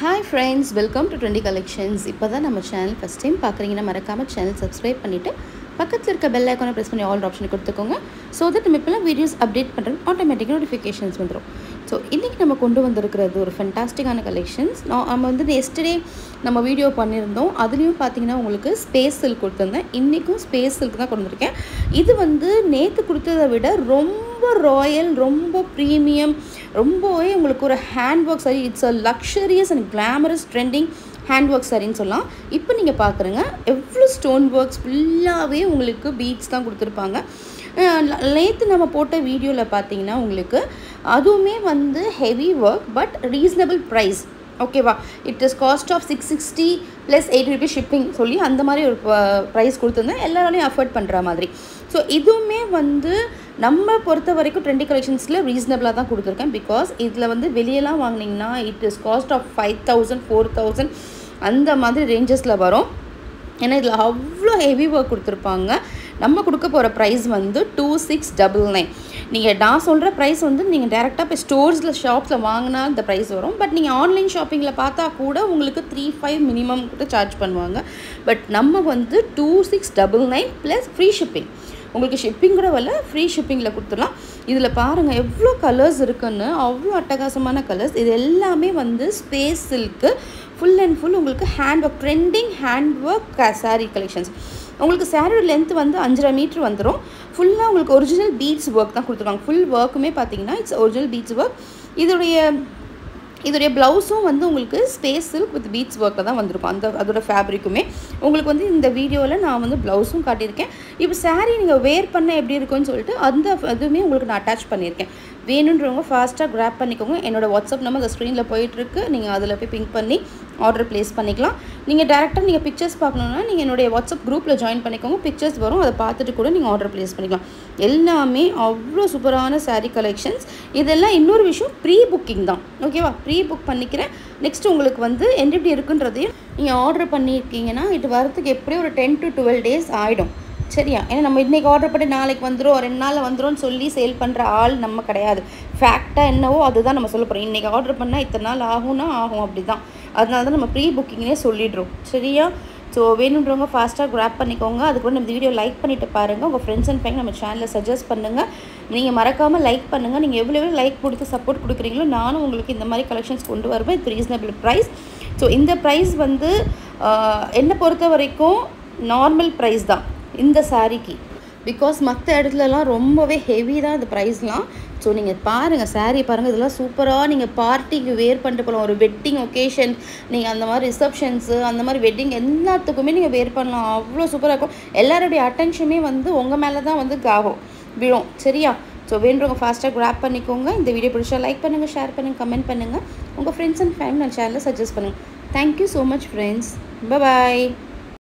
Hi friends, welcome to Trendy Collections. இப்போதான் நம்ம channel first time பார்க்குறீங்கன்னா மறக்காம சேனல் சப்ஸ்கிரைப் பண்ணிவிட்டு பக்கத்தில் இருக்க பெல் ஐக்கானை ப்ரெஸ் பண்ணி ஆல் ஆப்ஷனை கொடுத்துக்கோங்க. ஸோ தட் நம்ம இப்போலாம் வீடியோஸ் அப்டேட் பண்ணுறது ஆட்டோமேட்டிக்காக நோட்டிஃபிகேஷன்ஸ் வந்துடும். ஸோ இன்றைக்கி நம்ம கொண்டு வந்திருக்கிறது ஒரு ஃபென்டாஸ்டிக்கான கலெக்ஷன்ஸ். நம்ம வந்து எஸ்டர்டே நம்ம வீடியோ பண்ணியிருந்தோம். அதுலேயும் பார்த்தீங்கன்னா உங்களுக்கு ஸ்பேஸ் சில்க் கொடுத்துருந்தேன். இன்றைக்கும் ஸ்பேஸ் சில்க் தான் கொண்டு வந்திருக்கேன். இது வந்து நேற்று கொடுத்ததை விட ரொம்ப ராயல், ரொம்ப ப்ரீமியம், ரொம்பவே உங்களுக்கு ஒரு hand work sari. It's a luxurious and glamorous trending hand work சாரின்னு சொல்லலாம். இப்போ நீங்கள் பார்க்குறீங்க எவ்வளோ ஸ்டோன் ஒர்க்ஸ் ஃபுல்லாகவே உங்களுக்கு பீட்ஸ் தான் கொடுத்துருப்பாங்க. நேற்று நம்ம போட்ட வீடியோவில் பார்த்தீங்கன்னா உங்களுக்கு அதுவுமே வந்து heavy work but reasonable price. ஓகேவா, it is cost of 660 plus 80 rupees shipping சொல்லி அந்த மாதிரி ஒரு ப்ரைஸ் கொடுத்துருந்தேன், எல்லாராலையும் அஃபோர்ட் பண்ணுற மாதிரி. ஸோ இதுவுமே வந்து நம்ம பொறுத்த வரைக்கும் ட்ரெண்டி கலெக்ஷன்ஸில் ரீசனபிளாக தான் கொடுத்துருக்கேன். பிகாஸ் இதில் வந்து வெளியெல்லாம் வாங்கினீங்கன்னா இட் இஸ் காஸ்ட் ஆஃப் 5000 4000 அந்த மாதிரி ரேஞ்சஸில் வரும். ஏன்னா இதில் அவ்வளோ ஹெவி ஒர்க் கொடுத்துருப்பாங்க. நம்ம கொடுக்க போகிற ப்ரைஸ் வந்து 2699. நான் சொல்கிற ப்ரைஸ் வந்து நீங்கள் டேரெக்டாக போய் ஸ்டோர்ஸில் ஷாப்ஸில் வாங்கினா இந்த ப்ரைஸ் வரும். பட் நீங்கள் ஆன்லைன் ஷாப்பிங்கில் பார்த்தா கூட உங்களுக்கு 35 மினிமம் கூட சார்ஜ் பண்ணுவாங்க. பட் நம்ம வந்து 2699 ப்ளஸ் ஃப்ரீ ஷிப்பிங். உங்களுக்கு ஷிப்பிங் கூட வரல, ஃப்ரீ ஷிப்பிங்கில் கொடுத்துடலாம். இதில் பாருங்கள் எவ்வளோ கலர்ஸ் இருக்குன்னு, அவ்வளோ அட்டகாசமான கலர்ஸ். இது எல்லாமே வந்து space silk full and full உங்களுக்கு hand work, trending hand work sari collections. உங்களுக்கு சாரியோட லென்த் வந்து 5.5 மீட்டர் வந்துடும். ஃபுல்லாக உங்களுக்கு ஒரிஜினல் பீட்ஸ் ஒர்க் தான் கொடுத்துருக்காங்க. ஃபுல் ஒர்க்குமே பார்த்தீங்கன்னா இட்ஸ் ஒரிஜினல் பீட்ஸ் ஒர்க். இதோடைய ப்ளவுஸும் வந்து உங்களுக்கு ஸ்பேஸ் சில்க் வித் பீட்ஸ் ஒர்க்கில் தான் வந்திருக்கும். அதோட ஃபேப்ரிக்குமே உங்களுக்கு வந்து இந்த வீடியோவில் நான் வந்து ப்ளவுஸும் காட்டியிருக்கேன். இப்போ சாரீ நீங்கள் வேர் பண்ண எப்படி இருக்குன்னு சொல்லிட்டு அதுவுமே உங்களுக்கு நான் அட்டாச் பண்ணியிருக்கேன். வேணுன்றவங்க ஃபாஸ்ட்டாக கிராப் பண்ணிக்கோங்க. என்னோடய வாட்ஸ்அப் நம்பர் அந்த ஸ்க்ரீனில் போயிட்டுருக்கு. நீங்கள் அதில் போய் பிங்க் பண்ணி ஆர்டர் ப்ளேஸ் பண்ணிக்கலாம். நீங்கள் டேரெக்டாக நீங்கள் பிக்சர்ஸ் பார்க்கணுன்னா நீங்கள் என்னுடைய வாட்ஸ்அப் குரூப்பில் ஜாயின் பண்ணிக்கோங்க. பிக்சர்ஸ் வரும், அதை பார்த்துட்டு கூட நீங்கள் ஆர்டர் ப்ளேஸ் பண்ணிக்கலாம். எல்லாமே அவ்வளோ சூப்பரான சாரீ கலெக்ஷன்ஸ். இதெல்லாம் இன்னொரு விஷயம், ப்ரீ புக்கிங் தான். ஓகேவா, ப்ரீ புக் பண்ணிக்கிறேன். நெக்ஸ்ட் உங்களுக்கு வந்து எப்படி இருக்குன்றதையும் நீங்கள் ஆர்டர் பண்ணியிருக்கீங்கன்னா இது வரத்துக்கு எப்படியும் ஒரு 10 to 12 days ஆகிடும். சரியா, ஏன்னா நம்ம இன்றைக்கி ஆர்டர் பண்ணி நாளைக்கு வந்துடும், 2 நாளில் வந்துடும் சொல்லி சேல் பண்ணுற ஆள் நம்ம கிடையாது. ஃபேக்டாக என்னவோ அதுதான் நம்ம சொல்ல போகிறோம். இன்றைக்கி ஆர்டர் பண்ணால் இத்தனை நாள் ஆகும்னா ஆகும், அப்படி தான். அதனால தான் நம்ம ப்ரீ புக்கிங்னே சொல்லிடுறோம். சரியா, ஸோ வேணுன்றவங்க ஃபாஸ்ட்டாக கிராப் பண்ணிக்கோங்க. அதுக்கு நம்ம வீடியோ லைக் பண்ணிவிட்டு பாருங்கள். உங்கள் ஃப்ரெண்ட்ஸ் அண்ட் ஃபேமிலி நம்ம சேனலில் சஜஸ்ட் பண்ணுங்கள். நீங்கள் மறக்காமல் லைக் பண்ணுங்கள். நீங்கள் எவ்வளோ லைக் கொடுத்து சப்போர்ட் கொடுக்குறீங்களோ நானும் உங்களுக்கு இந்த மாதிரி கலெக்ஷன்ஸ் கொண்டு வருவேன். இது ரீசனபிள் ப்ரைஸ். ஸோ இந்த ப்ரைஸ் வந்து என்னை பொறுத்த வரைக்கும் நார்மல் ப்ரைஸ் தான் இந்த சாரீக்கு. பிகாஸ் மற்ற இடத்துலலாம் ரொம்பவே ஹெவி தான் இந்த ப்ரைஸ்லாம். ஸோ நீங்கள் பாருங்கள், சாரீ பாருங்கள், இதெல்லாம் சூப்பராக நீங்கள் பார்ட்டிக்கு வேர் பண்ணிட்டு போகலாம். ஒரு வெட்டிங் ஒகேஷன், நீங்கள் அந்த மாதிரி ரிசப்ஷன்ஸு, அந்த மாதிரி வெட்டிங் எல்லாத்துக்குமே நீங்கள் வேர் பண்ணலாம். அவ்வளோ சூப்பராக இருக்கும். எல்லாருடைய அட்டென்ஷனுமே வந்து உங்கள் மேலே தான் வந்து விழும். சரியா, ஸோ வேணுறவங்க ஃபாஸ்ட்டாக கிராப் பண்ணிக்கோங்க. இந்த வீடியோ பிடிச்சா லைக் பண்ணுங்கள், ஷேர் பண்ணுங்கள், கமெண்ட் பண்ணுங்கள். உங்கள் ஃப்ரெண்ட்ஸ் அண்ட் ஃபேமிலி நம்ம சேனலில் சஜஸ்ட் பண்ணுங்கள். Thank you so much friends. பாய்.